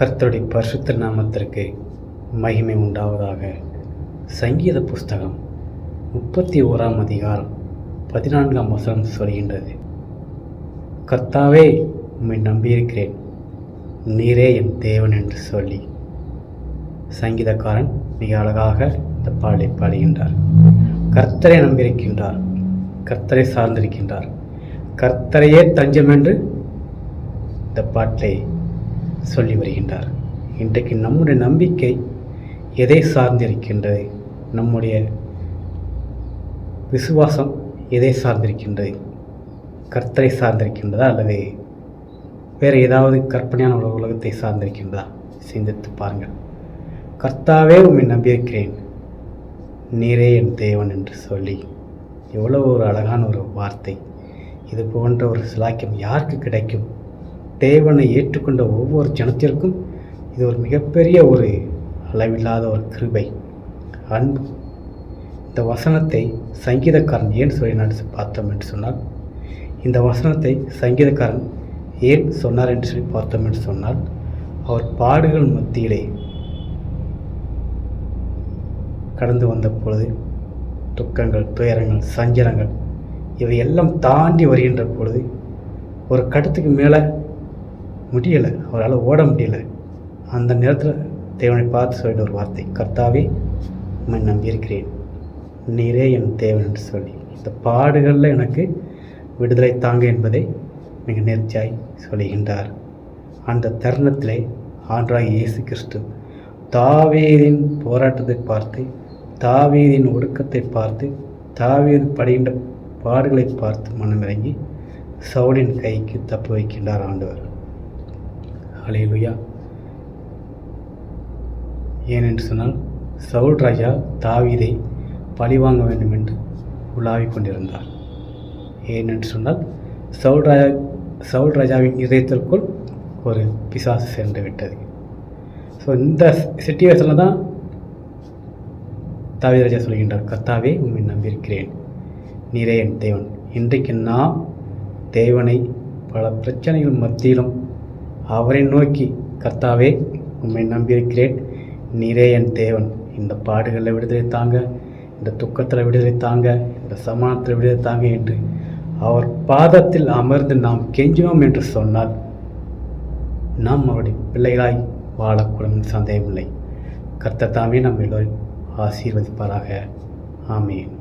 கர்த்தருடைய பரிசுத்த நாமத்திற்கு மகிமை உண்டாவதாக. சங்கீத புஸ்தகம் 31 அதிகாரம் 14 சொல்கின்றது, கர்த்தாவே உம்மை நம்பியிருக்கிறேன், நீரே என் தேவன் என்று சொல்லி சங்கீதக்காரன் மிக அழகாக இந்த பாடலை பாடுகின்றார். கர்த்தரை நம்பியிருக்கின்றார், கர்த்தரை சார்ந்திருக்கின்றார், கர்த்தரையே தஞ்சம் என்று இந்த பாட்டை சொல்லி வருகின்றார். இன்றைக்கு நம்முடைய நம்பிக்கை எதை சார்ந்திருக்கின்றது? நம்முடைய விசுவாசம் எதை சார்ந்திருக்கின்றது? கர்த்தரை சார்ந்திருக்கின்றதா அல்லது வேறு ஏதாவது கற்பனையான ஒரு உலகத்தை சார்ந்திருக்கின்றதா? சிந்தித்து பாருங்கள். கர்த்தாவே உம்மை நம்பியிருக்கிறேன், நீரே என் தேவன் என்று சொல்லி எவ்வளோ ஒரு அழகான ஒரு வார்த்தை! இது போன்ற ஒரு சிலாக்கியம் யாருக்கு கிடைக்கும்? தேவனை ஏற்றுக்கொண்ட ஒவ்வொரு ஜனத்திற்கும் இது ஒரு மிகப்பெரிய ஒரு அளவில்லாத ஒரு கிருபை, அன்பு. இந்த வசனத்தை சங்கீதக்காரன் ஏன் சொல்லினார் பார்த்தோம் என்று சொன்னால், இந்த வசனத்தை சங்கீதக்காரன் ஏன் சொன்னார் என்று சொல்லி பார்த்தோம் என்று சொன்னால், அவர் பாடுகள் மத்தியிலே கடந்து வந்த பொழுது துக்கங்கள், துயரங்கள், சஞ்சலங்கள் இவையெல்லாம் தாண்டி வருகின்ற பொழுது ஒரு கட்டத்துக்கு மேலே முடியலை, அவரால் ஓட முடியலை. அந்த நேரத்தில் தேவனை பார்த்து சொல்லிட்ட ஒரு வார்த்தை, கர்த்தாவே உம்மை நம்பியிருக்கிறேன், நீரே என் தேவன் என்று சொல்லி இந்த பாடுகளில் எனக்கு விடுதலை தாங்க என்பதை மிக நேர்ச்சியாய் சொல்லுகின்றார். அந்த தருணத்திலே ஆண்டவராகிய இயேசு கிறிஸ்து தாவீதின் போராட்டத்தை பார்த்து, தாவீதின் ஒடுக்கத்தை பார்த்து, தாவீது படுகின்ற பாடுகளை பார்த்து மனமிறங்கி சவுலின் கைக்கு தப்பு வைக்கின்றார் ஆண்டவர். ஹல்லேலூயா! ஏனென்று சொன்னால், சவுல் ராஜா தாவீதை பழிவாங்க வேண்டும் என்று உலாவிக் கொண்டிருந்தார். ஏனென்று சொன்னால், சவுல் ராஜாவின் இதயத்திற்குள் ஒரு பிசாசு சென்று விட்டது. ஸோ இந்த சிச்சுவேஷனில் தான் தாவீது ராஜா சொல்கின்றார், கர்த்தாவே உம்மை நம்பியிருக்கிறேன், நீரே என் தேவன். இன்றைக்கு நாம் தேவனை பல பிரச்சனைகள் மத்தியிலும் அவரை நோக்கி, கர்த்தாவே உம்மை நம்பியிருக்கிறேன், நீரே என் தேவன், இந்த பாடுகளில் விடுதலை தாங்க, இந்த துக்கத்தில் விடுதலை தாங்க, இந்த சமானத்தில் விடுதலை தாங்க என்று அவர் பாதத்தில் அமர்ந்து நாம் கெஞ்சுவோம் என்று சொன்னால் நாம் அவருடைய பிள்ளைகளாய் வாழக்கூடும் சந்தேகமில்லை. கர்த்தர் தாமே நம் எல்லோரும் ஆசீர்வதிப்பாராக. ஆமென்.